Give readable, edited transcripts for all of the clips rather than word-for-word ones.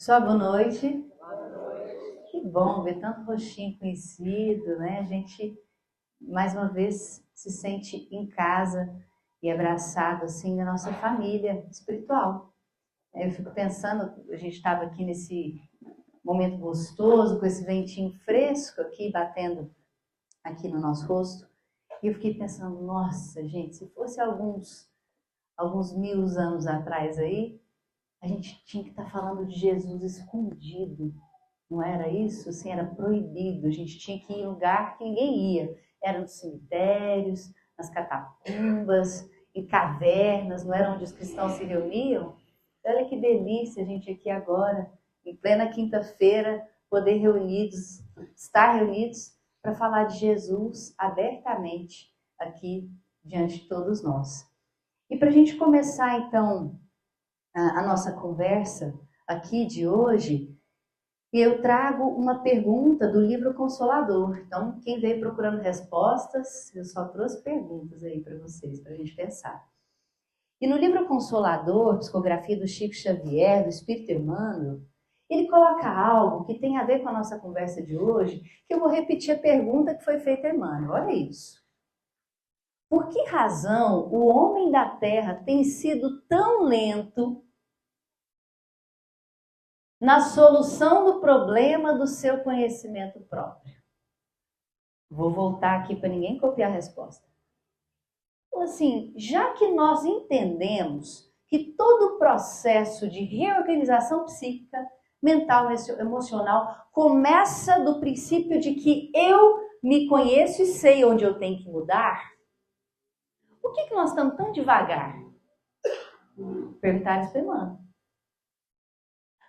Só boa noite. Que bom ver tanto rostinho conhecido, né? A gente, mais uma vez, se sente em casa e abraçado, assim, da nossa família espiritual. Eu fico pensando, a gente estava aqui nesse momento gostoso, com esse ventinho fresco aqui, batendo aqui no nosso rosto, e eu fiquei pensando, nossa, gente, se fosse alguns mil anos atrás aí, a gente tinha que estar falando de Jesus escondido. Não era isso? Assim, era proibido. A gente tinha que ir em lugar que ninguém ia. Era nos cemitérios, nas catacumbas, em cavernas, não era onde os cristãos se reuniam? Olha que delícia a gente aqui agora, em plena quinta-feira, poder estar reunidos para falar de Jesus abertamente aqui diante de todos nós. E para a gente começar, então, a nossa conversa aqui de hoje, eu trago uma pergunta do livro Consolador. Então, quem veio procurando respostas, eu só trouxe perguntas aí para vocês, para a gente pensar. E no livro Consolador, psicografia do Chico Xavier, do Espírito Emmanuel, ele coloca algo que tem a ver com a nossa conversa de hoje, que eu vou repetir a pergunta que foi feita a Emmanuel. Olha isso. Por que razão o homem da Terra tem sido tão lento na solução do problema do seu conhecimento próprio? Vou voltar aqui para ninguém copiar a resposta. Então, assim, já que nós entendemos que todo o processo de reorganização psíquica, mental e emocional começa do princípio de que eu me conheço e sei onde eu tenho que mudar, por que nós estamos tão devagar? Perguntaram isso para Emmanuel.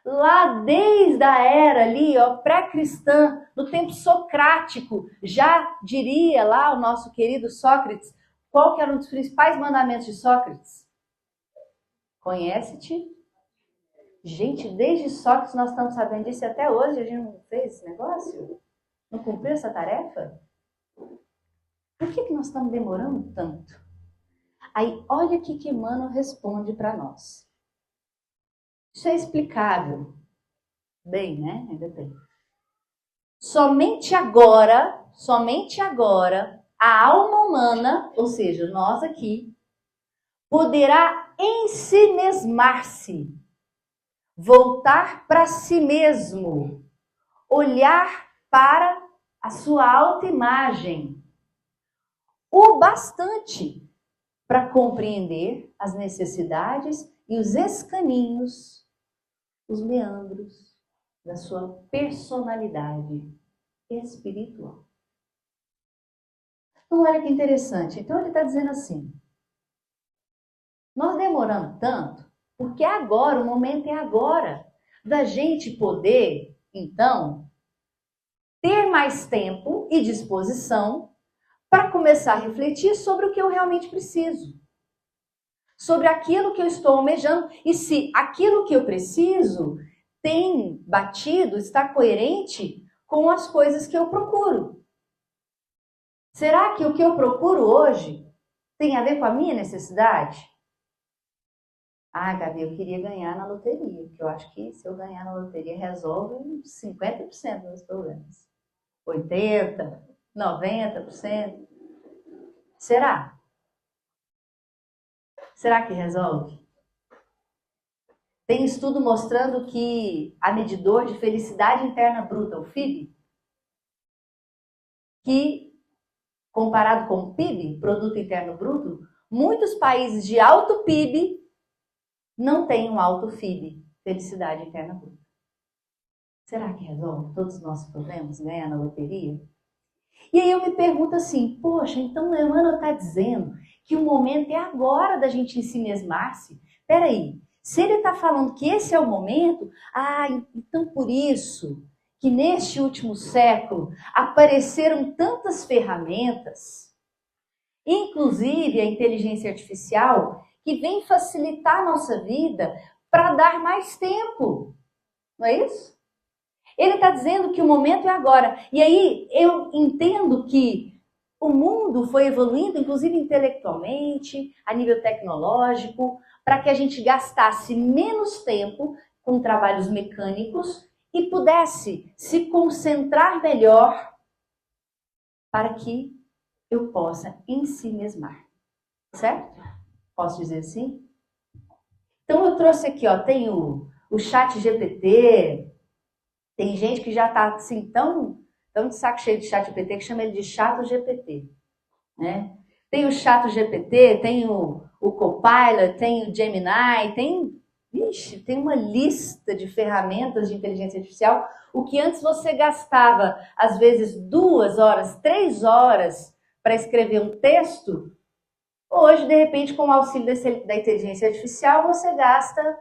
Lá desde a era ali, ó, pré-cristã, no tempo socrático, já diria lá o nosso querido Sócrates, qual que era um dos principais mandamentos de Sócrates? Conhece-te. Gente, desde Sócrates nós estamos sabendo disso e até hoje a gente não fez esse negócio? Não cumpriu essa tarefa? Por que nós estamos demorando tanto? Aí, olha o que Emmanuel responde para nós. Isso é explicável. Bem, né? Ainda bem. Somente agora, a alma humana, ou seja, nós aqui, poderá ensimesmar-se, voltar para si mesmo, olhar para a sua autoimagem, o bastante para compreender as necessidades e os escaninhos, os meandros da sua personalidade espiritual. Então, olha que interessante. Então, ele está dizendo assim, nós demoramos tanto, porque agora, o momento é agora, da gente poder, então, ter mais tempo e disposição para começar a refletir sobre o que eu realmente preciso. Sobre aquilo que eu estou almejando e se aquilo que eu preciso tem batido, está coerente com as coisas que eu procuro. Será que o que eu procuro hoje tem a ver com a minha necessidade? Ah, Gabi, eu queria ganhar na loteria, porque eu acho que se eu ganhar na loteria resolve 50% dos problemas. 80%, 90%. Será? Será que resolve? Tem estudo mostrando que a medidor de felicidade interna bruta, o FIB, que comparado com o PIB, Produto Interno Bruto, muitos países de alto PIB não têm um alto FIB, felicidade interna bruta. Será que resolve todos os nossos problemas, ganhar na loteria? E aí eu me pergunto assim, poxa, então o Emmanuel está dizendo que o momento é agora da gente ensimesmar-se. Peraí, se ele está falando que esse é o momento, então por isso que neste último século apareceram tantas ferramentas, inclusive a inteligência artificial, que vem facilitar a nossa vida para dar mais tempo. Não é isso? Ele está dizendo que o momento é agora. E aí eu entendo que o mundo foi evoluindo, inclusive intelectualmente, a nível tecnológico, para que a gente gastasse menos tempo com trabalhos mecânicos e pudesse se concentrar melhor para que eu possa ensimesmar. Certo? Posso dizer assim? Então eu trouxe aqui, ó, tem o chat GPT, tem gente que já está assim tão de saco cheio de chat GPT que chama ele de chato GPT, né? Tem o chato GPT, tem o Copilot, tem o Gemini, tem uma lista de ferramentas de inteligência artificial. O que antes você gastava, às vezes, 2 horas, 3 horas para escrever um texto, hoje, de repente, com o auxílio da inteligência artificial, você gasta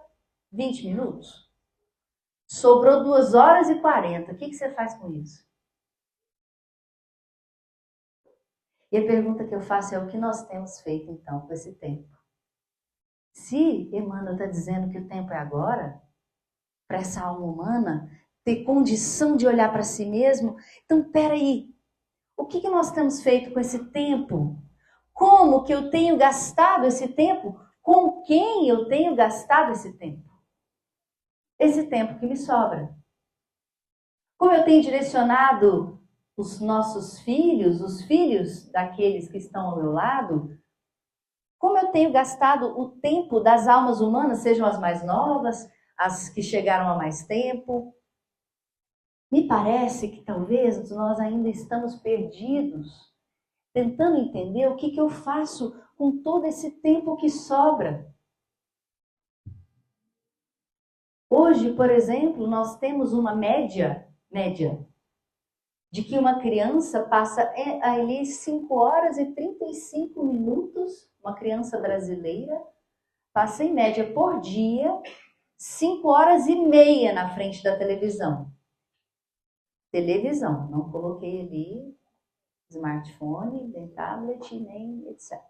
20 minutos. Sobrou 2 horas e 40. O que você faz com isso? E a pergunta que eu faço é o que nós temos feito, então, com esse tempo? Se Emmanuel está dizendo que o tempo é agora, para essa alma humana ter condição de olhar para si mesmo, então, peraí, o que nós temos feito com esse tempo? Como que eu tenho gastado esse tempo? Com quem eu tenho gastado esse tempo? Esse tempo que me sobra. Como eu tenho direcionado os nossos filhos, os filhos daqueles que estão ao meu lado, como eu tenho gastado o tempo das almas humanas, sejam as mais novas, as que chegaram há mais tempo. Me parece que talvez nós ainda estamos perdidos, tentando entender o que eu faço com todo esse tempo que sobra. Hoje, por exemplo, nós temos uma média de que uma criança passa ali 5 horas e 35 minutos, uma criança brasileira, passa em média por dia 5 horas e meia na frente da televisão. Televisão, não coloquei ali smartphone, nem tablet, nem etc.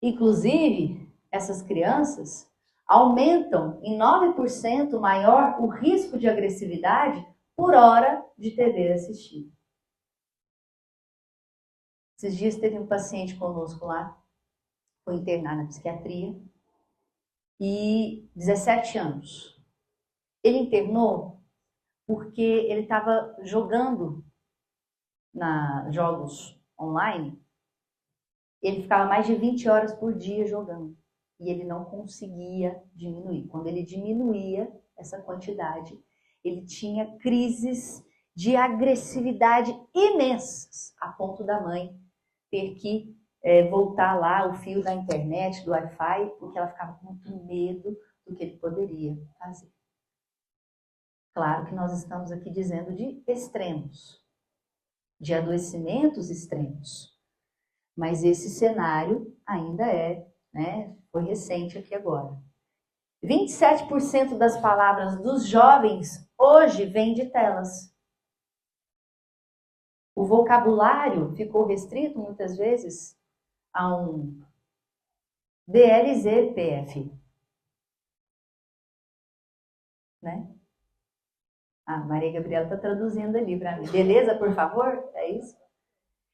Inclusive, essas crianças aumentam em 9% maior o risco de agressividade por hora de TV assistida. Esses dias teve um paciente conosco lá, foi internado na psiquiatria, e 17 anos. Ele internou porque ele estava jogando jogos online, ele ficava mais de 20 horas por dia jogando, e ele não conseguia diminuir. Quando ele diminuía essa quantidade, ele tinha crises de agressividade imensas, a ponto da mãe ter que voltar lá o fio da internet, do Wi-Fi, porque ela ficava com muito medo do que ele poderia fazer. Claro que nós estamos aqui dizendo de extremos, de adoecimentos extremos, mas esse cenário ainda foi recente aqui agora. 27% das palavras dos jovens hoje vêm de telas. O vocabulário ficou restrito, muitas vezes, a um DLZ-PF. Né? A Maria Gabriela está traduzindo ali para mim. Beleza, por favor? É isso?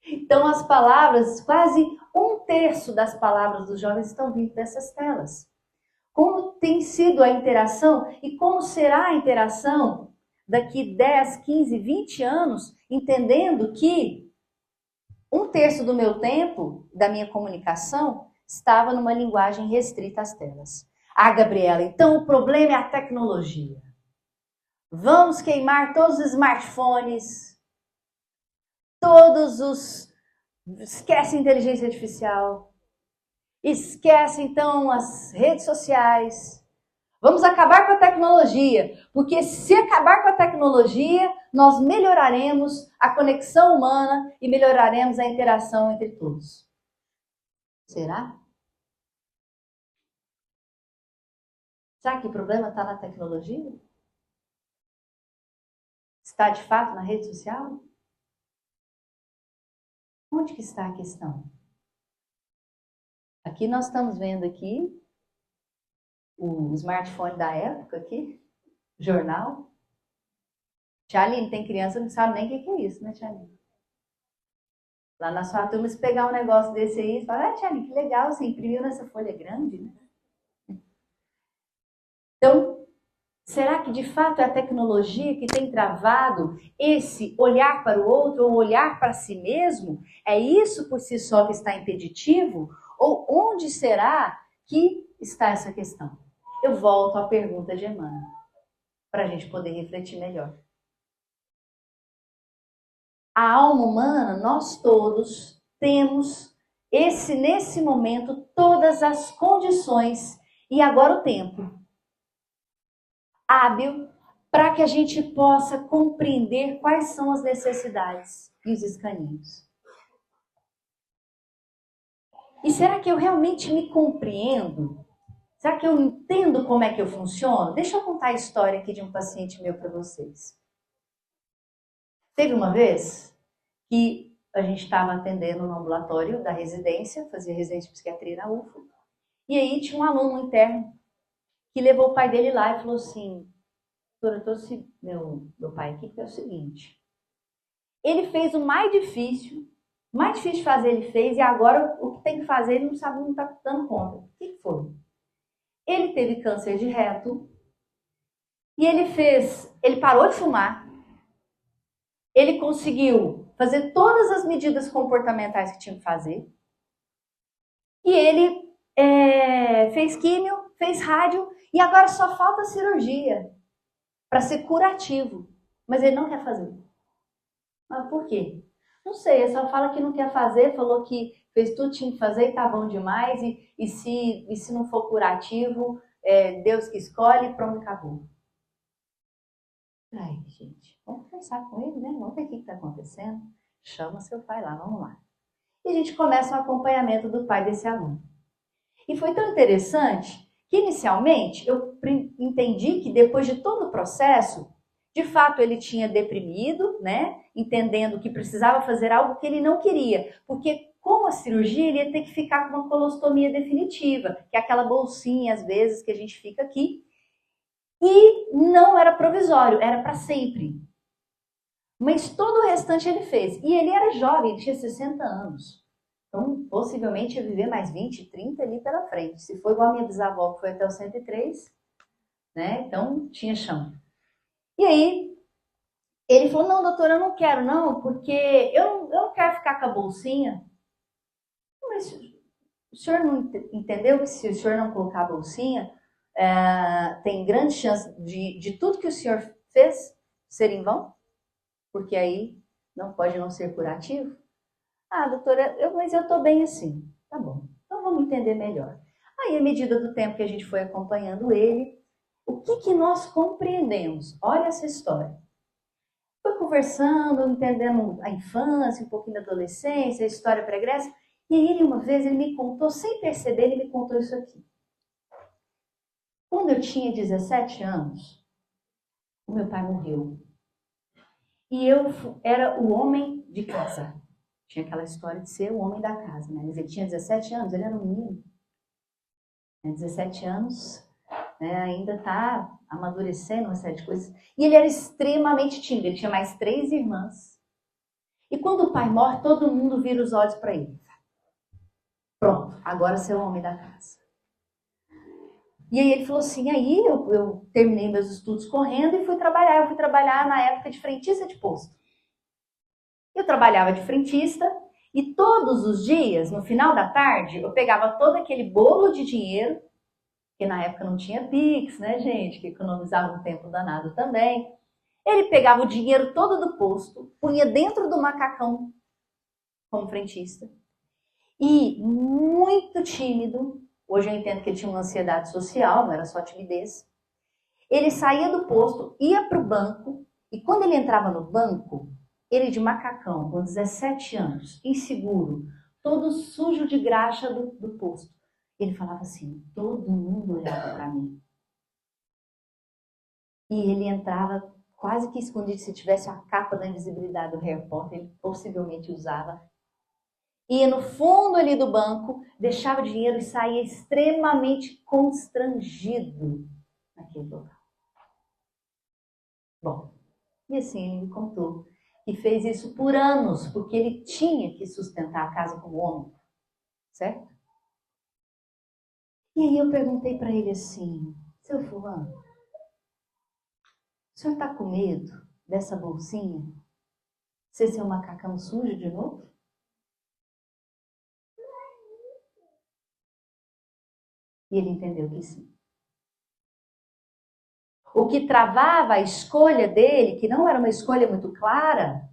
Então, as palavras, quase 1/3 das palavras dos jovens estão vindo dessas telas. Como tem sido a interação e como será a interação daqui 10, 15, 20 anos, entendendo que 1/3 do meu tempo, da minha comunicação, estava numa linguagem restrita às telas. Ah, Gabriela, então o problema é a tecnologia. Vamos queimar todos os smartphones, esquece a inteligência artificial, esquece então as redes sociais. Vamos acabar com a tecnologia, porque se acabar com a tecnologia, nós melhoraremos a conexão humana e melhoraremos a interação entre todos. Será? Será que o problema está na tecnologia? Está de fato na rede social? Onde que está a questão? Aqui nós estamos vendo aqui o smartphone da época aqui, jornal. Tchaline, tem criança que não sabe nem o que é isso, né, Tchaline? Lá na sua turma, se pegar um negócio desse aí, fala, Tchaline, que legal, você imprimiu nessa folha grande, né? Então, será que de fato é a tecnologia que tem travado esse olhar para o outro ou olhar para si mesmo? É isso por si só que está impeditivo? Ou onde será que está essa questão? Eu volto à pergunta de Emmanuel, para a gente poder refletir melhor. A alma humana, nós todos temos nesse momento todas as condições e agora o tempo hábil para que a gente possa compreender quais são as necessidades e os escaninhos. E será que eu realmente me compreendo? Será que eu entendo como é que eu funciono? Deixa eu contar a história aqui de um paciente meu para vocês. Teve uma vez que a gente estava atendendo no ambulatório da residência, fazia residência de psiquiatria na UFO, e aí tinha um aluno interno que levou o pai dele lá e falou assim: doutora, eu trouxe meu pai aqui, que é o seguinte, ele fez o mais difícil de fazer ele fez, e agora o que tem que fazer ele não sabe, não está dando conta. O que foi? Ele teve câncer de reto, e ele parou de fumar, ele conseguiu fazer todas as medidas comportamentais que tinha que fazer, e ele fez químio, fez rádio, e agora só falta cirurgia para ser curativo, mas ele não quer fazer. Mas por quê? Não sei, ele só fala que não quer fazer, falou que fez tudo que tinha que fazer e tá bom demais, e se não for curativo, Deus que escolhe, pronto, acabou. Ai, gente, vamos conversar com ele, né? Vamos ver o que está acontecendo. Chama seu pai lá, vamos lá. E a gente começa o acompanhamento do pai desse aluno. E foi tão interessante que, inicialmente, eu entendi que depois de todo o processo, de fato, ele tinha deprimido, né? Entendendo que precisava fazer algo que ele não queria. Porque, com a cirurgia, ele ia ter que ficar com uma colostomia definitiva, que é aquela bolsinha, às vezes, que a gente fica aqui. E não era provisório, era para sempre. Mas todo o restante ele fez. E ele era jovem, ele tinha 60 anos. Então, possivelmente ia viver mais 20, 30 ali pela frente. Se for igual a minha bisavó, que foi até os 103, né? Então, tinha chão. E aí, ele falou: não, doutora, eu não quero não, porque eu não quero ficar com a bolsinha. Mas o senhor não entendeu que se o senhor não colocar a bolsinha, tem grande chance de tudo que o senhor fez ser em vão? Porque aí não pode não ser curativo? Ah, doutora, mas eu estou bem assim. Tá bom, então vamos entender melhor. Aí, à medida do tempo que a gente foi acompanhando ele, o que nós compreendemos? Olha essa história. Foi conversando, entendendo a infância, um pouquinho da adolescência, a história pregressa, e aí ele, uma vez, ele me contou, sem perceber, ele me contou isso aqui. Quando eu tinha 17 anos, o meu pai morreu. E eu era o homem de casa. Tinha aquela história de ser o homem da casa, né? Mas ele tinha 17 anos, ele era um menino. 17 anos, né? Ainda está amadurecendo uma série de coisas. E ele era extremamente tímido, ele tinha mais 3 irmãs. E quando o pai morre, todo mundo vira os olhos para ele. Pronto, agora você é o homem da casa. E aí ele falou assim, aí eu terminei meus estudos correndo e fui trabalhar. Eu fui trabalhar na época de frentista de posto. Eu trabalhava de frentista e todos os dias, no final da tarde, eu pegava todo aquele bolo de dinheiro, que na época não tinha Pix, né, gente, que economizava um tempo danado também. Ele pegava o dinheiro todo do posto, punha dentro do macacão como frentista. E muito tímido, hoje eu entendo que ele tinha uma ansiedade social, não era só timidez. Ele saía do posto, ia para o banco, e quando ele entrava no banco, ele de macacão, com 17 anos, inseguro, todo sujo de graxa do posto. Ele falava assim, todo mundo olhava para mim. E ele entrava quase que escondido, se tivesse a capa da invisibilidade do Harry Potter, ele possivelmente usava. Ia no fundo ali do banco, deixava o dinheiro e saía extremamente constrangido naquele local. Bom, e assim ele me contou que fez isso por anos, porque ele tinha que sustentar a casa como homem, certo? E aí eu perguntei para ele assim, Seu fulano, o senhor está com medo dessa bolsinha ser seu macacão sujo de novo? E ele entendeu que sim. O que travava a escolha dele, que não era uma escolha muito clara,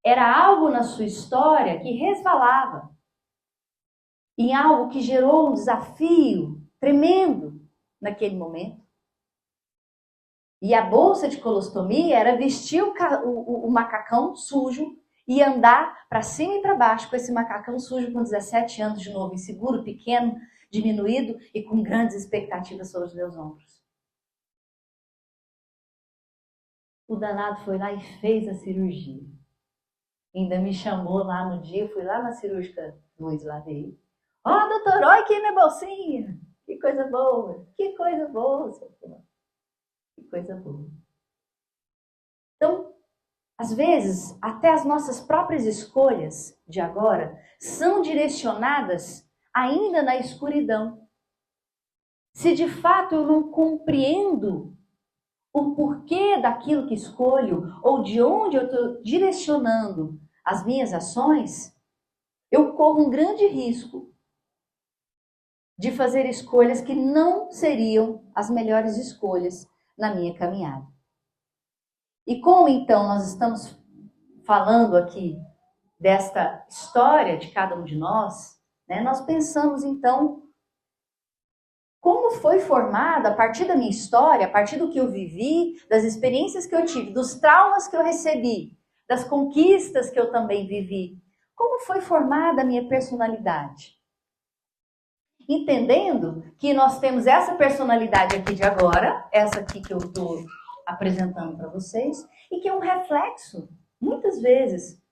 era algo na sua história que resvalava. Em algo que gerou um desafio tremendo naquele momento. E a bolsa de colostomia era vestir o macacão sujo e andar para cima e para baixo com esse macacão sujo com 17 anos de novo, inseguro, pequeno, diminuído e com grandes expectativas sobre os meus ombros. O danado foi lá e fez a cirurgia. Ainda me chamou lá no dia, fui lá na cirúrgica 2 lá dele. Ó, doutor, olha aqui minha bolsinha. Que coisa boa, que coisa boa, seu fulano. Que coisa boa. Então, às vezes, até as nossas próprias escolhas de agora são direcionadas ainda na escuridão. Se de fato eu não compreendo o porquê daquilo que escolho ou de onde eu estou direcionando as minhas ações, eu corro um grande risco de fazer escolhas que não seriam as melhores escolhas na minha caminhada. E como então nós estamos falando aqui desta história de cada um de nós, né, nós pensamos então como foi formada a partir da minha história, a partir do que eu vivi, das experiências que eu tive, dos traumas que eu recebi, das conquistas que eu também vivi. Como foi formada a minha personalidade? Entendendo que nós temos essa personalidade aqui de agora, essa aqui que eu estou apresentando para vocês, e que é um reflexo, muitas vezes,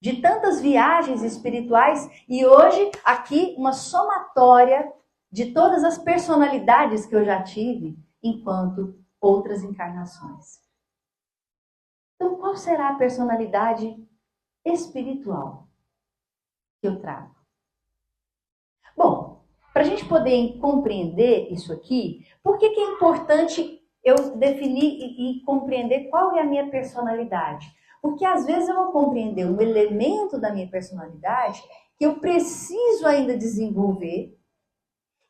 de tantas viagens espirituais, e hoje aqui uma somatória de todas as personalidades que eu já tive enquanto outras encarnações. Então, qual será a personalidade espiritual que eu trago? Bom, para a gente poder compreender isso aqui, por que é importante eu definir e compreender qual é a minha personalidade? Porque às vezes eu vou compreender um elemento da minha personalidade que eu preciso ainda desenvolver.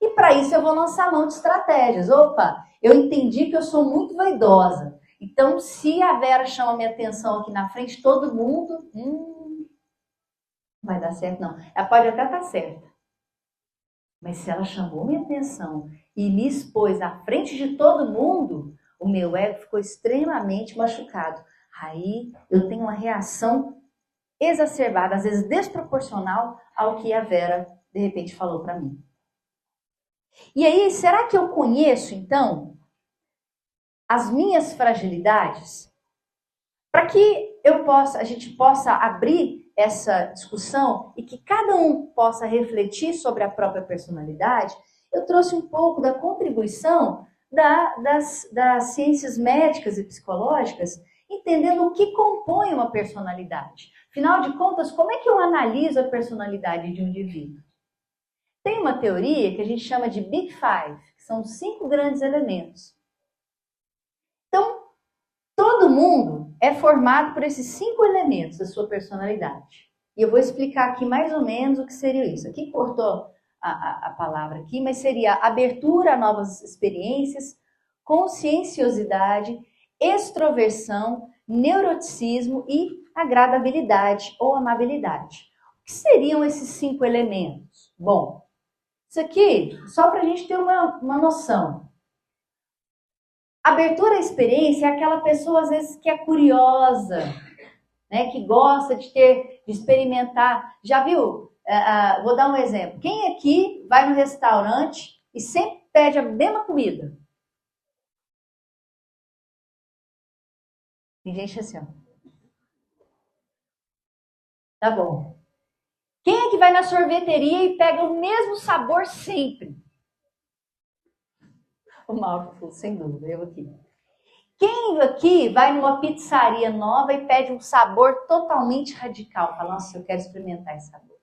E para isso eu vou lançar mão de estratégias. Opa, eu entendi que eu sou muito vaidosa. Então, se a Vera chama minha atenção aqui na frente, todo mundo, não vai dar certo não. Ela pode até estar certa. Mas se ela chamou minha atenção e me expôs à frente de todo mundo, o meu ego ficou extremamente machucado. Aí eu tenho uma reação exacerbada, às vezes desproporcional ao que a Vera, de repente, falou para mim. E aí, será que eu conheço, então, as minhas fragilidades? Para que a gente possa abrir essa discussão e que cada um possa refletir sobre a própria personalidade, eu trouxe um pouco da contribuição das ciências médicas e psicológicas, entendendo o que compõe uma personalidade. Afinal de contas, como é que eu analiso a personalidade de um indivíduo? Tem uma teoria que a gente chama de Big Five, que são 5 grandes elementos. Então, todo mundo é formado por esses 5 elementos da sua personalidade. E eu vou explicar aqui mais ou menos o que seria isso. Aqui cortou a palavra aqui, mas seria abertura a novas experiências, conscienciosidade, extroversão, neuroticismo e agradabilidade ou amabilidade. O que seriam esses 5 elementos? Bom, isso aqui, só para a gente ter uma noção. Abertura à experiência é aquela pessoa, às vezes, que é curiosa, né? Que gosta de experimentar. Já viu? Vou dar um exemplo. Quem aqui vai no restaurante e sempre pede a mesma comida? Tem gente assim, ó. Tá bom. Quem é que vai na sorveteria e pega o mesmo sabor sempre? O Mauro falou, sem dúvida, eu aqui. Quem aqui vai numa pizzaria nova e pede um sabor totalmente radical? Fala, nossa, eu quero experimentar esse sabor.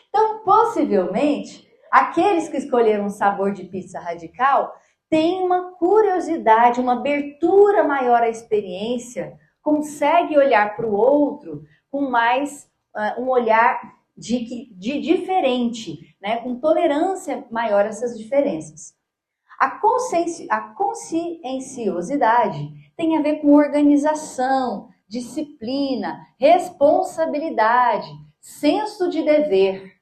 Então, possivelmente, Aqueles que escolheram um sabor de pizza radical têm uma curiosidade, uma abertura maior à experiência, consegue olhar para o outro com mais um olhar de diferente, né? Com tolerância maior a essas diferenças. A conscienciosidade tem a ver com organização, disciplina, responsabilidade, senso de dever.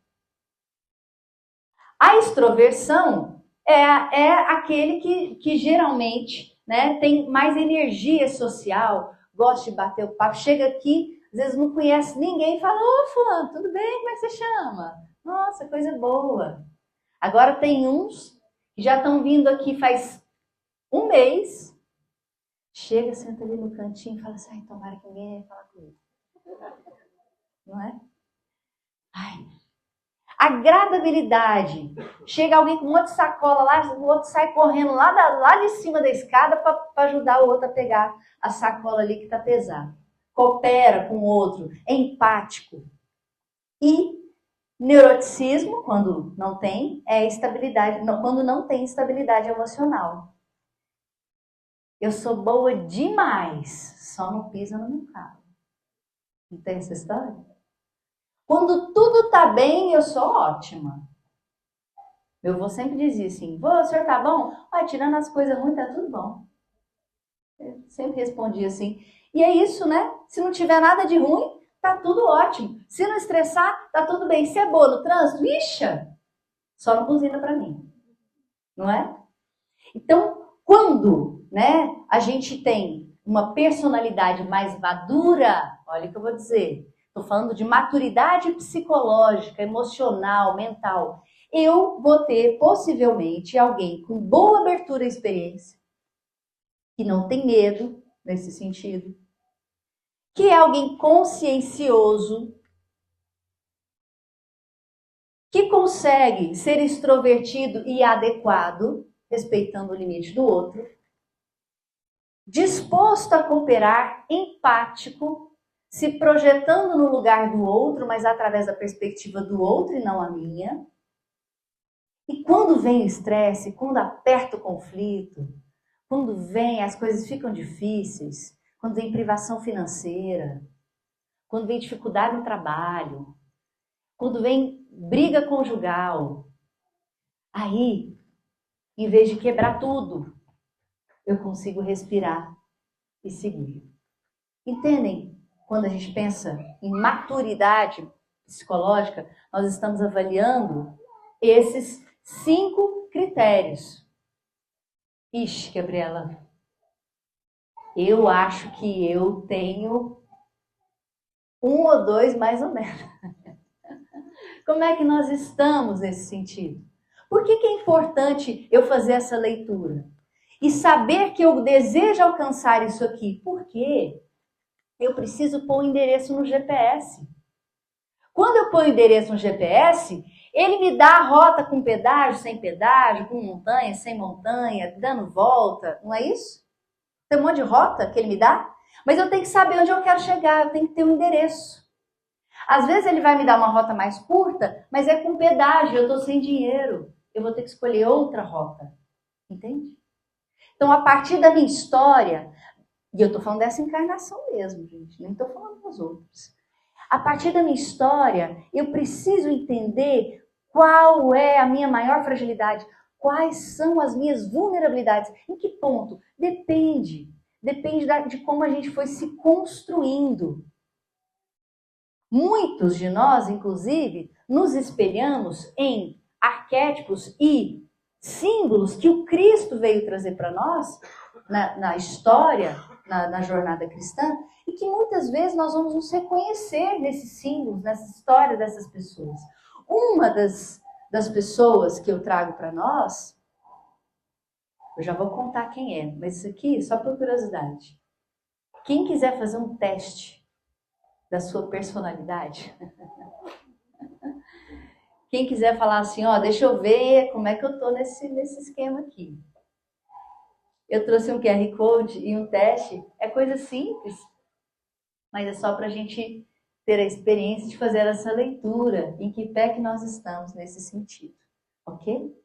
A extroversão é aquele que geralmente, né, tem mais energia social, gosta de bater o papo, chega aqui, às vezes não conhece ninguém e fala: ô fulano, tudo bem? Como é que você chama? Nossa, coisa boa. Agora tem uns que já estão vindo aqui faz um mês, chega, senta ali no cantinho e fala assim: ai, tomara que ninguém venha falar comigo. Não é? Ai. Agradabilidade. Chega alguém com um monte de sacola lá, o outro sai correndo lá de cima da escada para ajudar o outro a pegar a sacola ali que está pesada. Coopera com o outro, é empático. E neuroticismo, quando não tem, é estabilidade, quando não tem estabilidade emocional. Eu sou boa demais, só não pisa no meu carro. Não tem essa história? Quando tudo tá bem, eu sou ótima. Meu avô sempre dizia assim: vô, o senhor tá bom? Olha, tirando as coisas ruins, tá tudo bom. Eu sempre respondia assim. E é isso, né? Se não tiver nada de ruim, tá tudo ótimo. Se não estressar, tá tudo bem. Se é boa no trânsito, ixa, só não buzina pra mim. Não é? Então, quando, né, a gente tem uma personalidade mais madura, olha o que eu vou dizer, estou falando de maturidade psicológica, emocional, mental, eu vou ter possivelmente alguém com boa abertura à experiência, que não tem medo nesse sentido, que é alguém consciencioso, que consegue ser extrovertido e adequado, respeitando o limite do outro, disposto a cooperar, empático, se projetando no lugar do outro, mas através da perspectiva do outro e não a minha. E quando vem o estresse, quando aperta o conflito, quando vem as coisas ficam difíceis, quando vem privação financeira, quando vem dificuldade no trabalho, quando vem briga conjugal, aí, em vez de quebrar tudo, eu consigo respirar e seguir. Entendem? Quando a gente pensa em maturidade psicológica, nós estamos avaliando esses 5 critérios. Ixi, Gabriela, eu acho que eu tenho 1 ou 2 mais ou menos. Como é que nós estamos nesse sentido? Por que é importante eu fazer essa leitura? E saber que eu desejo alcançar isso aqui. Por quê? Eu preciso pôr o endereço no GPS. Quando eu ponho o endereço no GPS, ele me dá a rota com pedágio, sem pedágio, com montanha, sem montanha, dando volta, não é isso? Tem um monte de rota que ele me dá, mas eu tenho que saber onde eu quero chegar, eu tenho que ter um endereço. Às vezes ele vai me dar uma rota mais curta, mas é com pedágio, eu estou sem dinheiro. Eu vou ter que escolher outra rota, entende? Então, a partir da minha história, e eu estou falando dessa encarnação mesmo, gente, nem estou falando das outras. A partir da minha história, eu preciso entender qual é a minha maior fragilidade, quais são as minhas vulnerabilidades, em que ponto? Depende de como a gente foi se construindo. Muitos de nós, inclusive, nos espelhamos em arquétipos e símbolos que o Cristo veio trazer para nós, na história, na jornada cristã, e que muitas vezes nós vamos nos reconhecer nesses símbolos, nessa história dessas pessoas. Uma das pessoas que eu trago para nós, eu já vou contar quem é, mas isso aqui só por curiosidade. Quem quiser fazer um teste da sua personalidade, quem quiser falar assim, ó, deixa eu ver como é que eu tô nesse esquema aqui. Eu trouxe um QR Code e um teste, é coisa simples, mas é só para a gente ter a experiência de fazer essa leitura, em que pé que nós estamos nesse sentido. Ok?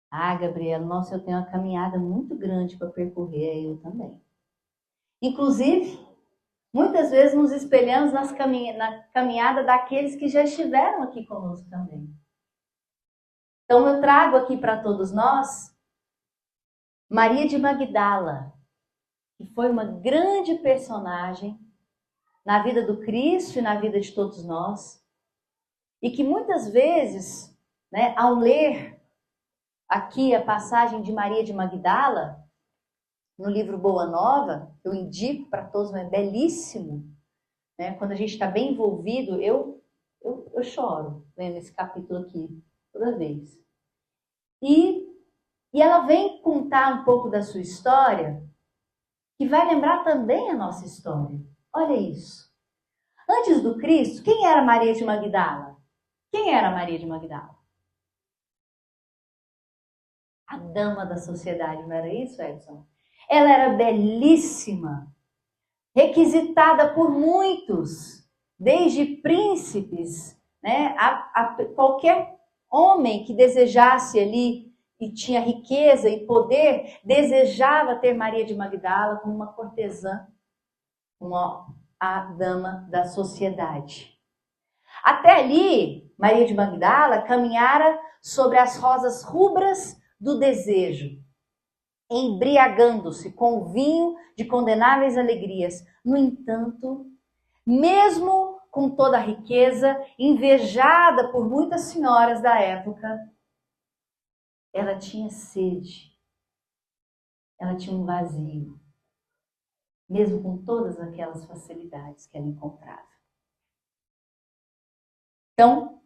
Ah, Gabriela, nossa, eu tenho uma caminhada muito grande para percorrer, eu também. Inclusive, muitas vezes nos espelhamos na caminhada daqueles que já estiveram aqui conosco também. Então eu trago aqui para todos nós Maria de Magdala, que foi uma grande personagem na vida do Cristo e na vida de todos nós, e que muitas vezes, né, ao ler aqui a passagem de Maria de Magdala, no livro Boa Nova, eu indico para todos, é belíssimo, né? Quando a gente está bem envolvido, eu choro lendo esse capítulo aqui, toda vez. E ela vem contar um pouco da sua história, que vai lembrar também a nossa história. Olha isso. Antes do Cristo, quem era Maria de Magdala? Quem era Maria de Magdala? A dama da sociedade, não era isso, Edson? Ela era belíssima, requisitada por muitos, desde príncipes, né, a qualquer homem que desejasse ali e tinha riqueza e poder, desejava ter Maria de Magdala como uma cortesã, como a dama da sociedade. Até ali, Maria de Magdala caminhara sobre as rosas rubras do desejo, embriagando-se com o vinho de condenáveis alegrias. No entanto, mesmo com toda a riqueza, invejada por muitas senhoras da época, ela tinha sede, ela tinha um vazio, mesmo com todas aquelas facilidades que ela encontrava. Então,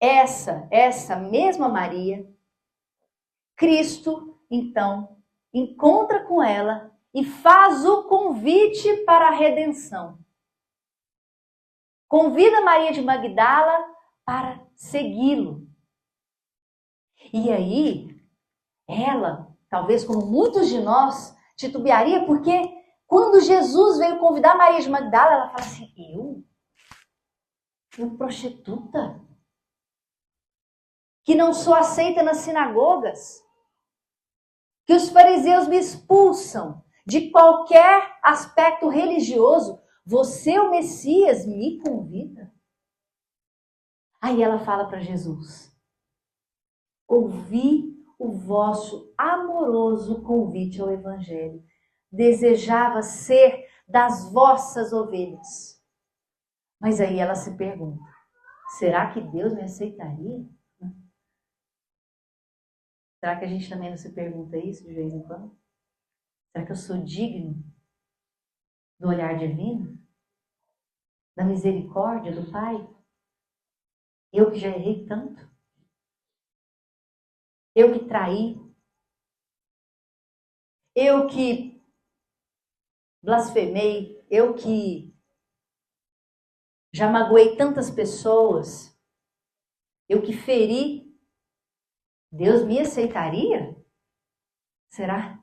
essa mesma Maria, Cristo, então, encontra com ela e faz o convite para a redenção. Convida Maria de Magdala para segui-lo. E aí, ela, talvez como muitos de nós, titubearia, porque quando Jesus veio convidar Maria de Magdala, ela fala assim, eu prostituta? Que não sou aceita nas sinagogas? Que os fariseus me expulsam de qualquer aspecto religioso? Você, o Messias, me convida? Aí ela fala para Jesus, ouvi o vosso amoroso convite ao Evangelho. Desejava ser das vossas ovelhas. Mas aí ela se pergunta, será que Deus me aceitaria? Será que a gente também não se pergunta isso de vez em quando? Será que eu sou digno do olhar divino? Da misericórdia do Pai? Eu que já errei tanto? Eu que traí? Eu que blasfemei? Eu que já magoei tantas pessoas? Eu que feri? Deus me aceitaria? Será?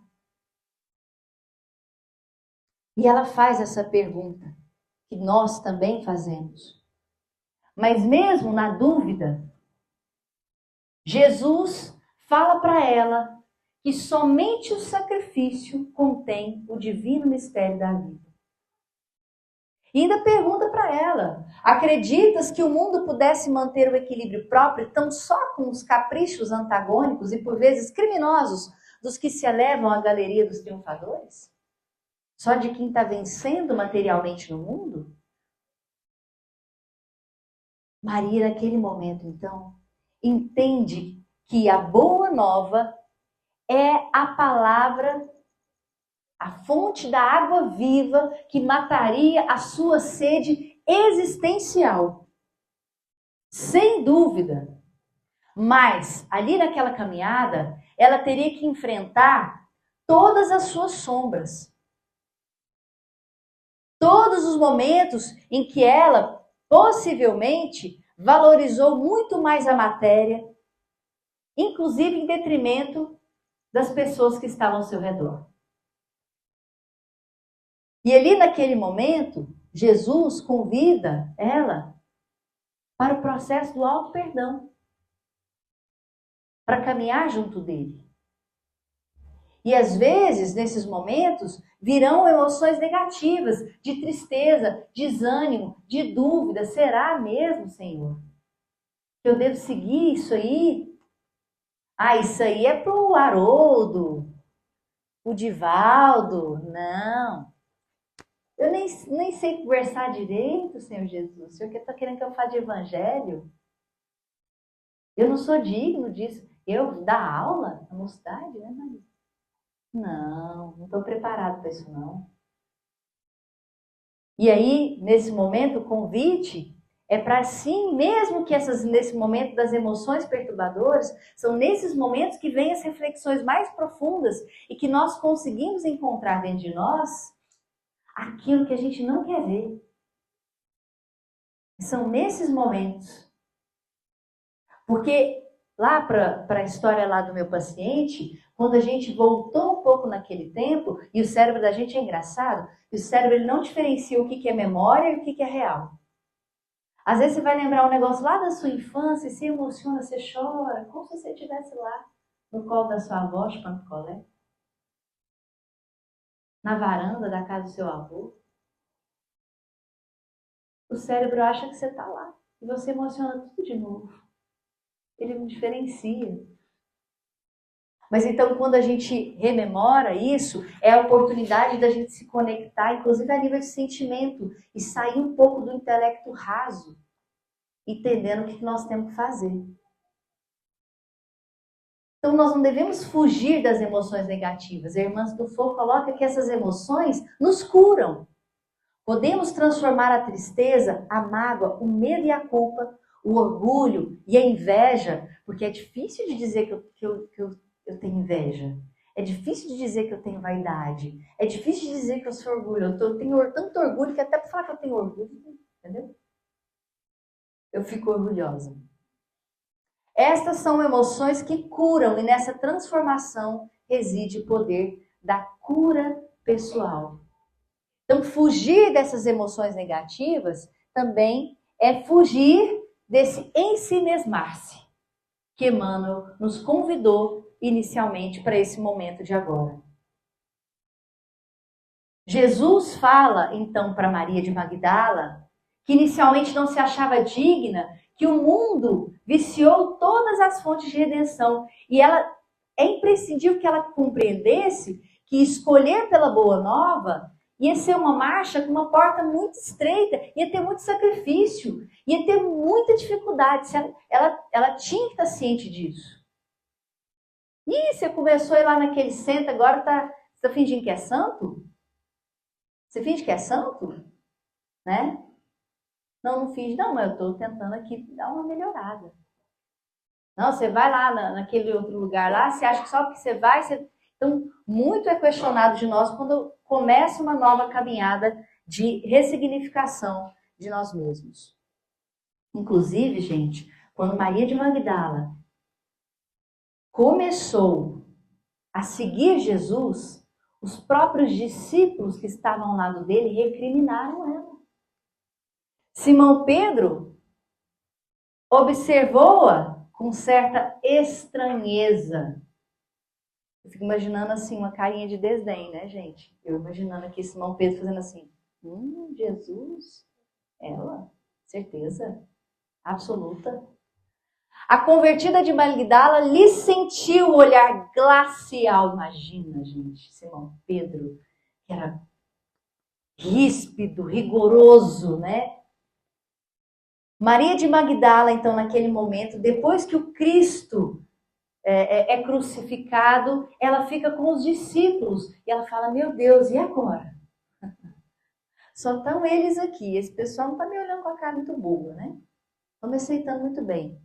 E ela faz essa pergunta, que nós também fazemos. Mas mesmo na dúvida, Jesus fala para ela que somente o sacrifício contém o divino mistério da vida. E ainda pergunta para ela, acreditas que o mundo pudesse manter o equilíbrio próprio tão só com os caprichos antagônicos e por vezes criminosos dos que se elevam à galeria dos triunfadores? Só de quem está vencendo materialmente no mundo? Maria, naquele momento, então, entende que a boa nova é a palavra, a fonte da água viva que mataria a sua sede existencial. Sem dúvida. Mas, ali naquela caminhada, ela teria que enfrentar todas as suas sombras. Todos os momentos em que ela, possivelmente, valorizou muito mais a matéria, inclusive em detrimento das pessoas que estavam ao seu redor. E ali naquele momento, Jesus convida ela para o processo do auto-perdão, para caminhar junto dele. E às vezes, nesses momentos, virão emoções negativas, de tristeza, desânimo, de dúvida. Será mesmo, Senhor? Que eu devo seguir isso aí? Ah, isso aí é pro Haroldo, o Divaldo. Não. Eu nem sei conversar direito, Senhor Jesus. O Senhor que está querendo que eu fale de evangelho? Eu não sou digno disso. Eu dar aula na mocidade, né, Maria? Não estou preparado para isso, não. E aí, nesse momento, o convite é para sim, mesmo que nesse momento das emoções perturbadoras, são nesses momentos que vêm as reflexões mais profundas e que nós conseguimos encontrar dentro de nós aquilo que a gente não quer ver. São nesses momentos. Porque lá para a história lá do meu paciente, quando a gente voltou um pouco naquele tempo, e o cérebro da gente é engraçado, o cérebro ele não diferencia o que é memória e o que é real. Às vezes você vai lembrar um negócio lá da sua infância, e se emociona, você chora, como se você estivesse lá no colo da sua avó, chupando picolé, na varanda da casa do seu avô. O cérebro acha que você está lá, e você emociona tudo de novo. Ele não diferencia. Mas então, quando a gente rememora isso, é a oportunidade da gente se conectar, inclusive a nível de sentimento, e sair um pouco do intelecto raso, entendendo o que nós temos que fazer. Então, nós não devemos fugir das emoções negativas. A irmã Stufo coloca que essas emoções nos curam. Podemos transformar a tristeza, a mágoa, o medo e a culpa, o orgulho e a inveja, porque é difícil de dizer que eu tenho inveja. É difícil de dizer que eu tenho vaidade. É difícil de dizer que eu sou orgulho. Eu tenho tanto orgulho que até para falar que eu tenho orgulho, entendeu? Eu fico orgulhosa. Estas são emoções que curam e nessa transformação reside o poder da cura pessoal. Então, fugir dessas emoções negativas também é fugir desse ensimismar-se que Emmanuel nos convidou inicialmente para esse momento de agora. Jesus fala, então, para Maria de Magdala, que inicialmente não se achava digna, que o mundo viciou todas as fontes de redenção. E é imprescindível que ela compreendesse que escolher pela Boa Nova ia ser uma marcha com uma porta muito estreita, ia ter muito sacrifício, ia ter muita dificuldade. Ela tinha que estar ciente disso. E você começou a ir lá naquele centro, agora você tá fingindo que é santo? Você finge que é santo? Né? Não finge, não, mas eu estou tentando aqui dar uma melhorada. Não, você vai lá naquele outro lugar lá, você acha que só porque você vai... Então, muito é questionado de nós quando começa uma nova caminhada de ressignificação de nós mesmos. Inclusive, gente, quando Maria de Magdala começou a seguir Jesus, os próprios discípulos que estavam ao lado dele recriminaram ela. Simão Pedro observou-a com certa estranheza. Eu fico imaginando assim uma carinha de desdém, né, gente? Eu imaginando aqui Simão Pedro fazendo assim, Jesus, ela, certeza, absoluta. A convertida de Magdala lhe sentiu o olhar glacial. Imagina, gente, Simão Pedro, que era ríspido, rigoroso, né? Maria de Magdala, então, naquele momento, depois que o Cristo é crucificado, ela fica com os discípulos e ela fala, meu Deus, e agora? Só estão eles aqui, esse pessoal não está me olhando com a cara muito boa, né? Estão me aceitando muito bem.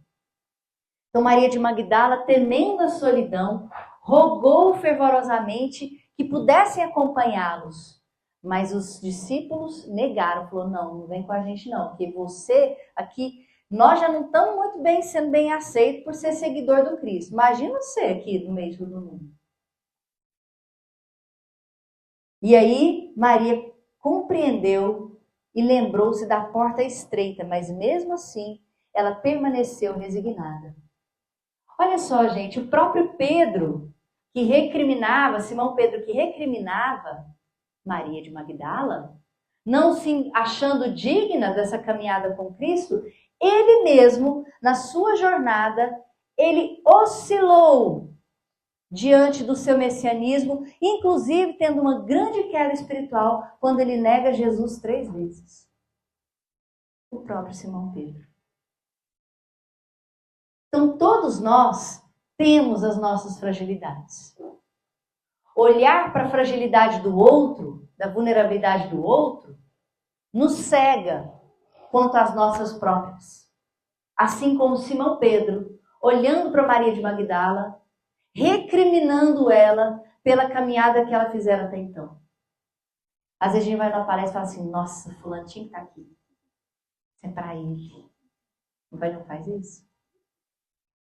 Então Maria de Magdala, temendo a solidão, rogou fervorosamente que pudessem acompanhá-los. Mas os discípulos negaram, falou, não vem com a gente não, porque você aqui, nós já não estamos muito bem sendo bem aceitos por ser seguidor do Cristo. Imagina você aqui no meio de todo mundo. E aí Maria compreendeu e lembrou-se da porta estreita, mas mesmo assim ela permaneceu resignada. Olha só, gente, o próprio Pedro, que recriminava, Simão Pedro, que recriminava Maria de Magdala, não se achando digna dessa caminhada com Cristo, ele mesmo, na sua jornada, ele oscilou diante do seu messianismo, inclusive tendo uma grande queda espiritual quando ele nega Jesus 3 vezes. O próprio Simão Pedro. Então, todos nós temos as nossas fragilidades. Olhar para a fragilidade do outro, da vulnerabilidade do outro, nos cega quanto às nossas próprias. Assim como Simão Pedro, olhando para Maria de Magdala, recriminando ela pela caminhada que ela fizera até então. Às vezes a gente vai numa palestra e fala assim, nossa, fulano tinha que estar aqui. Isso é para ele. Não faz isso?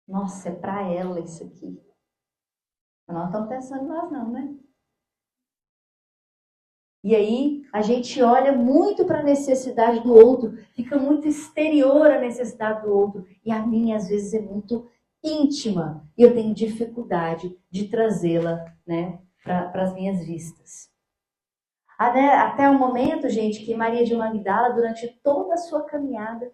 Nossa, é para ela isso aqui. Nós não estamos pensando em nós não, né? E aí a gente olha muito para a necessidade do outro, fica muito exterior à necessidade do outro. E a minha, às vezes, é muito íntima. E eu tenho dificuldade de trazê-la, né, para as minhas vistas. Até o momento, gente, que Maria de Magdala, durante toda a sua caminhada,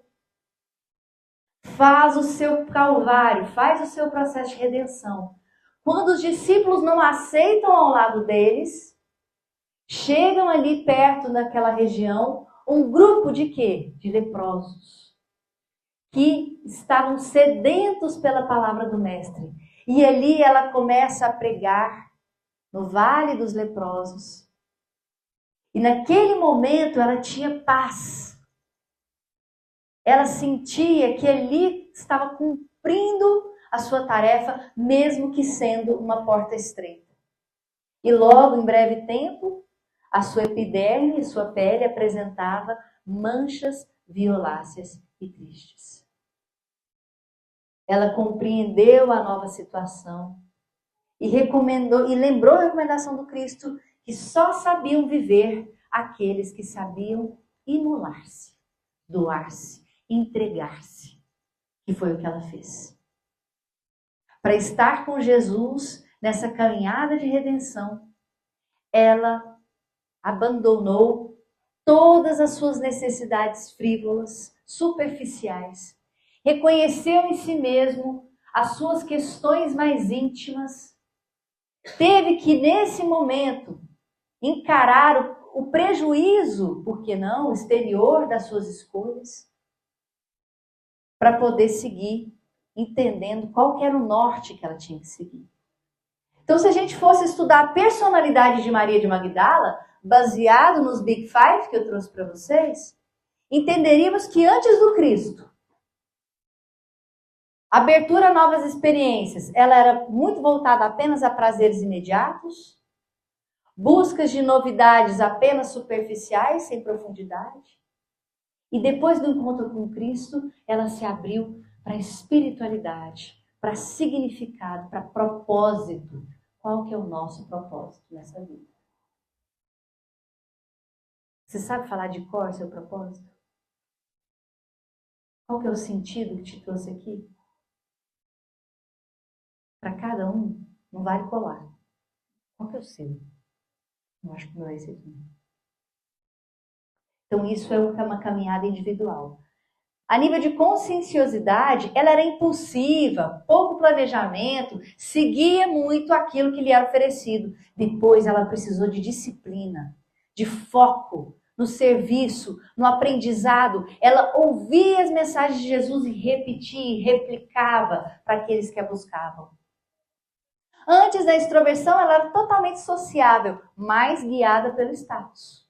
faz o seu calvário, faz o seu processo de redenção. Quando os discípulos não aceitam ao lado deles, chegam ali perto daquela região um grupo de quê? De leprosos, que estavam sedentos pela palavra do Mestre. E ali ela começa a pregar no Vale dos Leprosos. E naquele momento ela tinha paz. Ela sentia que ali estava cumprindo a sua tarefa, mesmo que sendo uma porta estreita. E logo, em breve tempo, a sua epiderme, sua pele apresentava manchas violáceas e tristes. Ela compreendeu a nova situação e recomendou e lembrou a recomendação do Cristo que só sabiam viver aqueles que sabiam imolar-se, doar-se, entregar-se, que foi o que ela fez. Para estar com Jesus nessa caminhada de redenção, ela abandonou todas as suas necessidades frívolas, superficiais, reconheceu em si mesmo as suas questões mais íntimas, teve que, nesse momento, encarar o prejuízo, por que não, exterior das suas escolhas, para poder seguir, entendendo qual que era o norte que ela tinha que seguir. Então, se a gente fosse estudar a personalidade de Maria de Magdala, baseado nos Big Five que eu trouxe para vocês, entenderíamos que antes do Cristo, a abertura a novas experiências, ela era muito voltada apenas a prazeres imediatos, buscas de novidades apenas superficiais, sem profundidade. E depois do encontro com Cristo, ela se abriu para a espiritualidade, para significado, para propósito. Qual que é o nosso propósito nessa vida? Você sabe falar de cor seu propósito? Qual que é o sentido que te trouxe aqui? Para cada um, não vale colar. Qual que é o seu? Eu acho que o meu é esse aqui. Então isso é uma caminhada individual. A nível de conscienciosidade, ela era impulsiva, pouco planejamento, seguia muito aquilo que lhe era oferecido. Depois ela precisou de disciplina, de foco no serviço, no aprendizado. Ela ouvia as mensagens de Jesus e repetia e replicava para aqueles que a buscavam. Antes da extroversão, ela era totalmente sociável, mais guiada pelo status.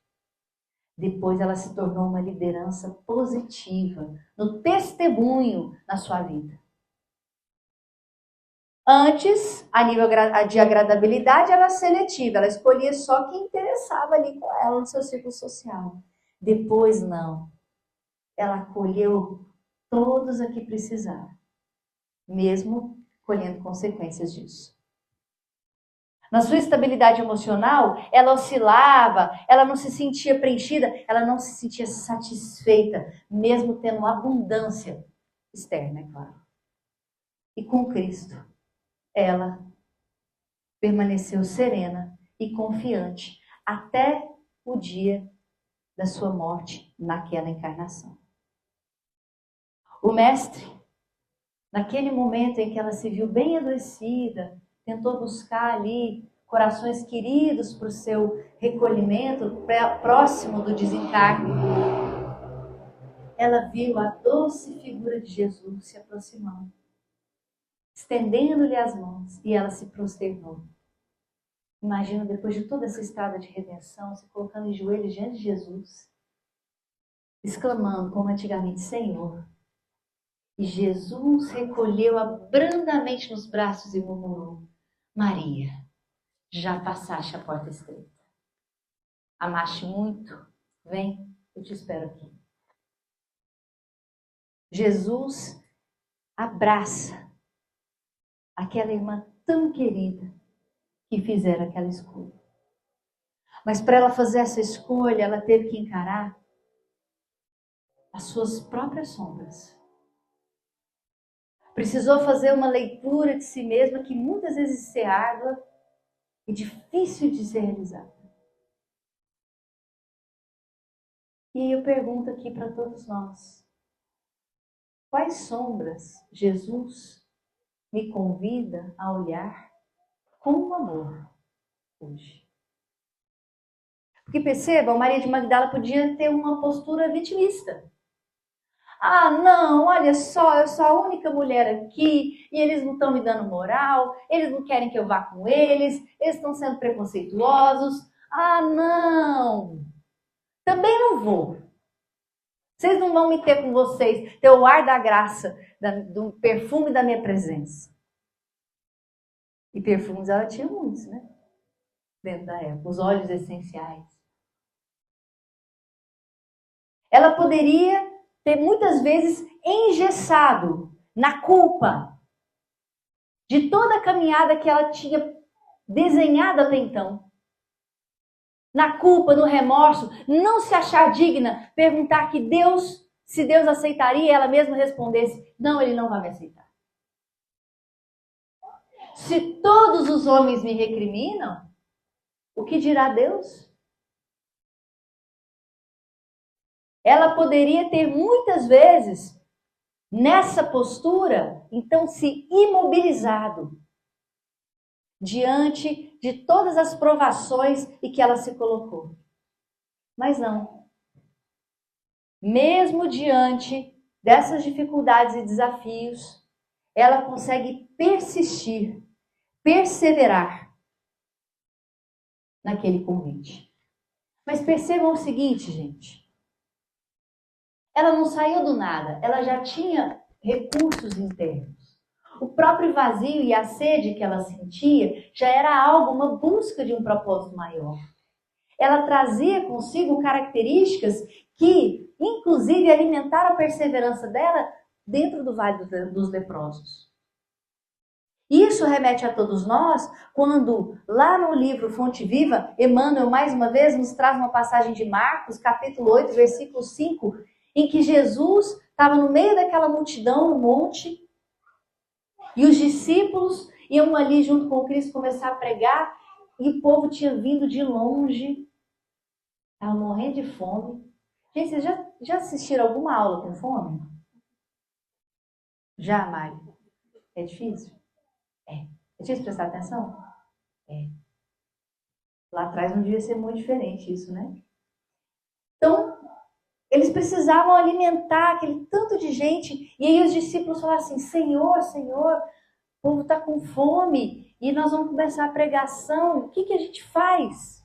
Depois ela se tornou uma liderança positiva, no testemunho na sua vida. Antes, a nível de agradabilidade, era seletiva. Ela escolhia só quem interessava ali com ela no seu círculo social. Depois, não. Ela acolheu todos a que precisaram, mesmo colhendo consequências disso. Na sua estabilidade emocional, ela oscilava, ela não se sentia preenchida, ela não se sentia satisfeita, mesmo tendo abundância externa, é claro. E com Cristo, ela permaneceu serena e confiante até o dia da sua morte naquela encarnação. O mestre, naquele momento em que ela se viu bem adoecida, tentou buscar ali corações queridos para o seu recolhimento próximo do desencarne, ela viu a doce figura de Jesus se aproximando, estendendo-lhe as mãos, e ela se prosternou. Imagina, depois de toda essa estrada de redenção, se colocando em joelhos diante de Jesus, exclamando como antigamente, Senhor. E Jesus recolheu-a brandamente nos braços e murmurou, Maria, já passaste a porta estreita. Amaste muito? Vem, eu te espero aqui. Jesus abraça aquela irmã tão querida que fizeram aquela escolha. Mas para ela fazer essa escolha, ela teve que encarar as suas próprias sombras. Precisou fazer uma leitura de si mesma que muitas vezes é árdua e difícil de ser realizada. E eu pergunto aqui para todos nós, quais sombras Jesus me convida a olhar com amor hoje? Porque percebam, Maria de Magdala podia ter uma postura vitimista. Ah, não, olha só, eu sou a única mulher aqui e eles não estão me dando moral, eles não querem que eu vá com eles estão sendo preconceituosos. Ah, não, também não vou. Vocês não vão me ter com vocês, ter o ar da graça, do perfume da minha presença. E perfumes ela tinha muitos, né? Dentro da época, os óleos essenciais. Ela poderia ter muitas vezes engessado na culpa de toda a caminhada que ela tinha desenhado até então. Na culpa, no remorso, não se achar digna, perguntar que Deus, se Deus aceitaria, ela mesma respondesse, não, ele não vai me aceitar. Se todos os homens me recriminam, o que dirá Deus? Ela poderia ter muitas vezes, nessa postura, então se imobilizado diante de todas as provações em que ela se colocou. Mas não. Mesmo diante dessas dificuldades e desafios, ela consegue persistir, perseverar naquele convite. Mas percebam o seguinte, gente. Ela não saiu do nada, ela já tinha recursos internos. O próprio vazio e a sede que ela sentia já era algo, uma busca de um propósito maior. Ela trazia consigo características que, inclusive, alimentaram a perseverança dela dentro do Vale dos Leprosos. Isso remete a todos nós quando, lá no livro Fonte Viva, Emmanuel, mais uma vez, nos traz uma passagem de Marcos, capítulo 8, versículo 5, em que Jesus estava no meio daquela multidão no monte e os discípulos iam ali junto com Cristo começar a pregar e o povo tinha vindo de longe, estava morrendo de fome. Gente, vocês já assistiram alguma aula com fome? Já, Mari? É difícil? É difícil prestar atenção? É. Lá atrás não devia ser muito diferente isso, né? Então, eles precisavam alimentar aquele tanto de gente. E aí os discípulos falaram assim, Senhor, Senhor, o povo está com fome e nós vamos começar a pregação. O que a gente faz?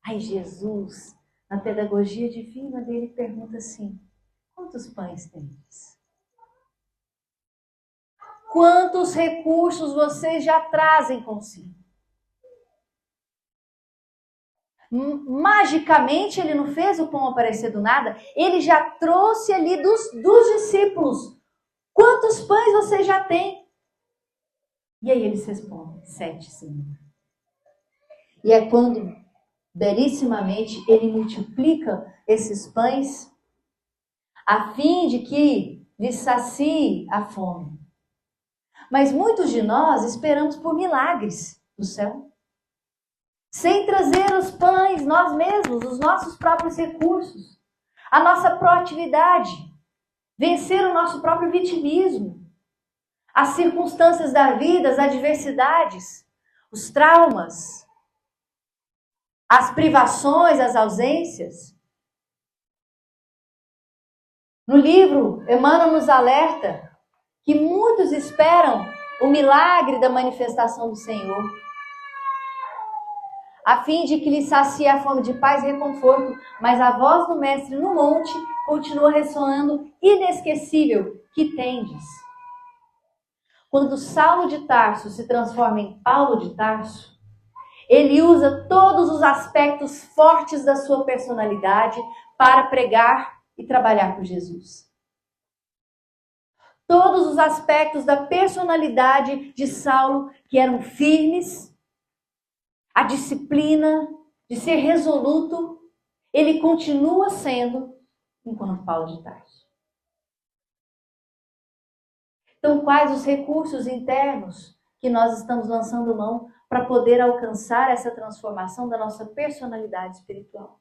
Aí Jesus, na pedagogia divina dele, pergunta assim, quantos pães tens? Quantos recursos vocês já trazem consigo? Magicamente ele não fez o pão aparecer do nada, ele já trouxe ali dos discípulos. Quantos pães você já tem? E aí eles respondem, 7, Senhor. E é quando, belíssimamente, ele multiplica esses pães, a fim de que lhes sacie a fome. Mas muitos de nós esperamos por milagres do céu, sem trazer os pães, nós mesmos, os nossos próprios recursos, a nossa proatividade, vencer o nosso próprio vitimismo, as circunstâncias da vida, as adversidades, os traumas, as privações, as ausências. No livro, Emmanuel nos alerta que muitos esperam o milagre da manifestação do Senhor, a fim de que lhe sacie a fome de paz e reconforto, mas a voz do Mestre no monte continua ressoando inesquecível: que tendes? Quando Saulo de Tarso se transforma em Paulo de Tarso, ele usa todos os aspectos fortes da sua personalidade para pregar e trabalhar por Jesus. Todos os aspectos da personalidade de Saulo que eram firmes, a disciplina de ser resoluto, ele continua sendo enquanto Paulo de Tarso. Então, quais os recursos internos que nós estamos lançando mão para poder alcançar essa transformação da nossa personalidade espiritual?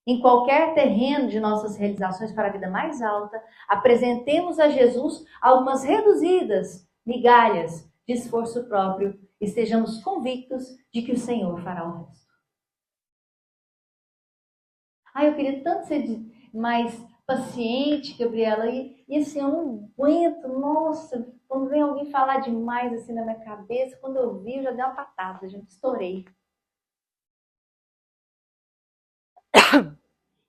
Em qualquer terreno de nossas realizações para a vida mais alta, apresentemos a Jesus algumas reduzidas migalhas de esforço próprio e estejamos convictos de que o Senhor fará o resto. Eu queria tanto ser mais paciente, Gabriela, e assim, eu não aguento, nossa, quando vem alguém falar demais assim na minha cabeça, quando eu vi, eu já dei uma patada, já estourei.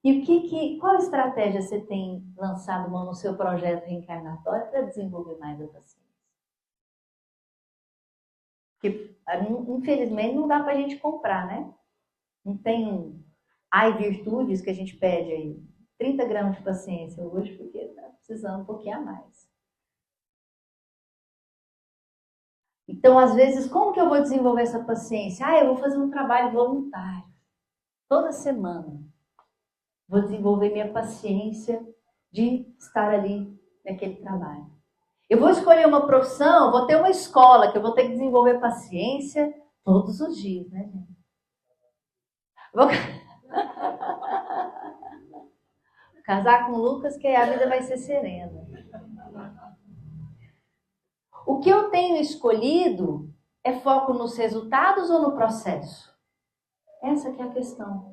E qual estratégia você tem lançado mão no seu projeto reencarnatório para desenvolver mais a paciência? Porque, infelizmente, não dá para a gente comprar, né? Não tem virtudes que a gente pede aí. 30 gramas de paciência hoje, porque está precisando um pouquinho a mais. Então, às vezes, como que eu vou desenvolver essa paciência? Eu vou fazer um trabalho voluntário. Toda semana. Vou desenvolver minha paciência de estar ali naquele trabalho. Eu vou escolher uma profissão, vou ter uma escola que eu vou ter que desenvolver paciência todos os dias, né, gente? Vou casar com o Lucas, que a vida vai ser serena. O que eu tenho escolhido é foco nos resultados ou no processo? Essa que é a questão.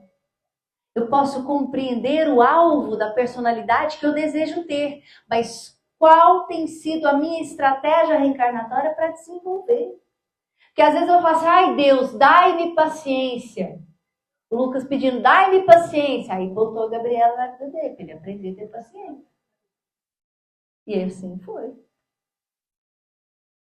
Eu posso compreender o alvo da personalidade que eu desejo ter, mas qual tem sido a minha estratégia reencarnatória para desenvolver? Porque às vezes eu falo assim, Deus, dai-me paciência. O Lucas pedindo, dai-me paciência. Aí botou a Gabriela na vida dele, para ele aprender a ter paciência. E aí assim foi.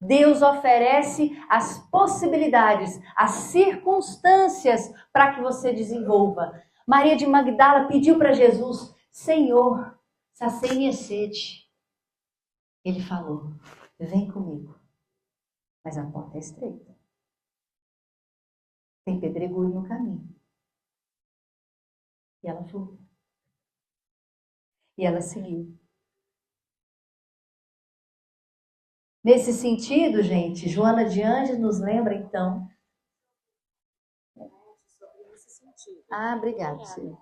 Deus oferece as possibilidades, as circunstâncias para que você desenvolva. Maria de Magdala pediu para Jesus, Senhor, sacia minha sede. Ele falou, vem comigo. Mas a porta é estreita. Tem pedregulho no caminho. E ela foi. E ela seguiu. Nesse sentido, gente, Joana de Anjos nos lembra, então. Obrigada, Silvia.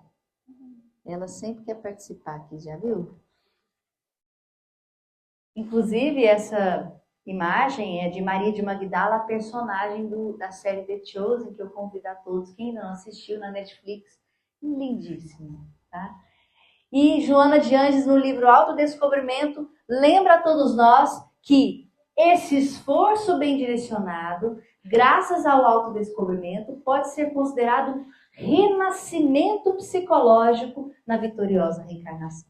Ela sempre quer participar aqui, já viu? Inclusive, essa imagem é de Maria de Magdala, a personagem da série The Chosen, que eu convido a todos, quem não assistiu na Netflix, lindíssimo, tá? E Joana de Anjos, no livro Autodescobrimento, lembra a todos nós que esse esforço bem direcionado, graças ao autodescobrimento, pode ser considerado renascimento psicológico na vitoriosa reencarnação,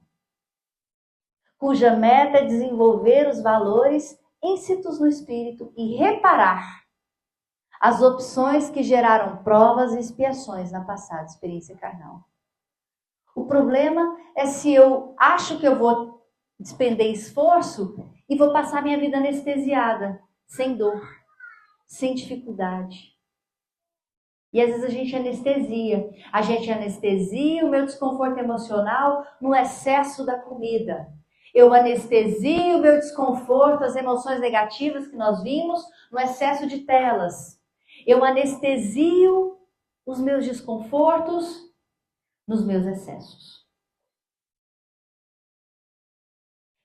cuja meta é desenvolver os valores íncitos no espírito e reparar as opções que geraram provas e expiações na passada experiência carnal. O problema é se eu acho que eu vou despender esforço e vou passar minha vida anestesiada, sem dor, sem dificuldade. E às vezes a gente anestesia o meu desconforto emocional no excesso da comida. Eu anestesio o meu desconforto, as emoções negativas que nós vimos no excesso de telas. Eu anestesio os meus desconfortos nos meus excessos.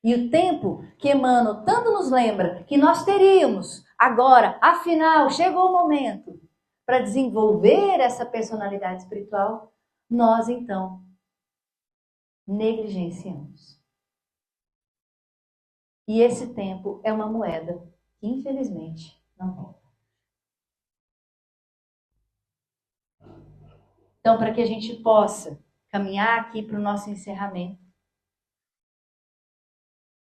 E o tempo que Emmanuel tanto nos lembra que nós teríamos agora, afinal, chegou o momento para desenvolver essa personalidade espiritual, nós então negligenciamos. E esse tempo é uma moeda que, infelizmente, não volta. Então, para que a gente possa caminhar aqui para o nosso encerramento,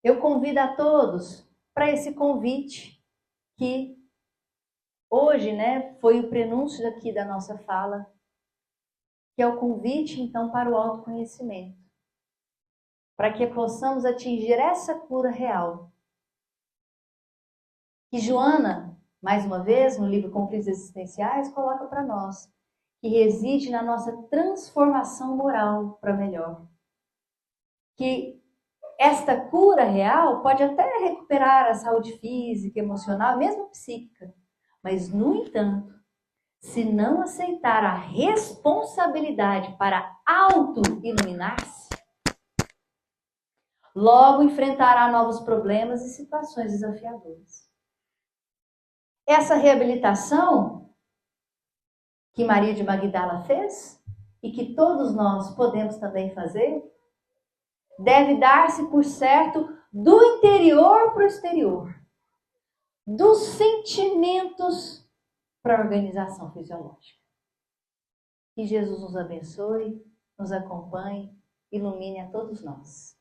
eu convido a todos para esse convite que hoje, né, foi o prenúncio aqui da nossa fala, que é o convite, então, para o autoconhecimento. Para que possamos atingir essa cura real. Que Joana, mais uma vez, no livro Conflitos Existenciais, coloca para nós, que reside na nossa transformação moral para melhor. Que esta cura real pode até recuperar a saúde física, emocional, mesmo psíquica, mas, no entanto, se não aceitar a responsabilidade para auto-iluminar-se, logo enfrentará novos problemas e situações desafiadoras. Essa reabilitação que Maria de Magdala fez e que todos nós podemos também fazer, deve dar-se, por certo, do interior para o exterior, dos sentimentos para a organização fisiológica. Que Jesus nos abençoe, nos acompanhe, ilumine a todos nós.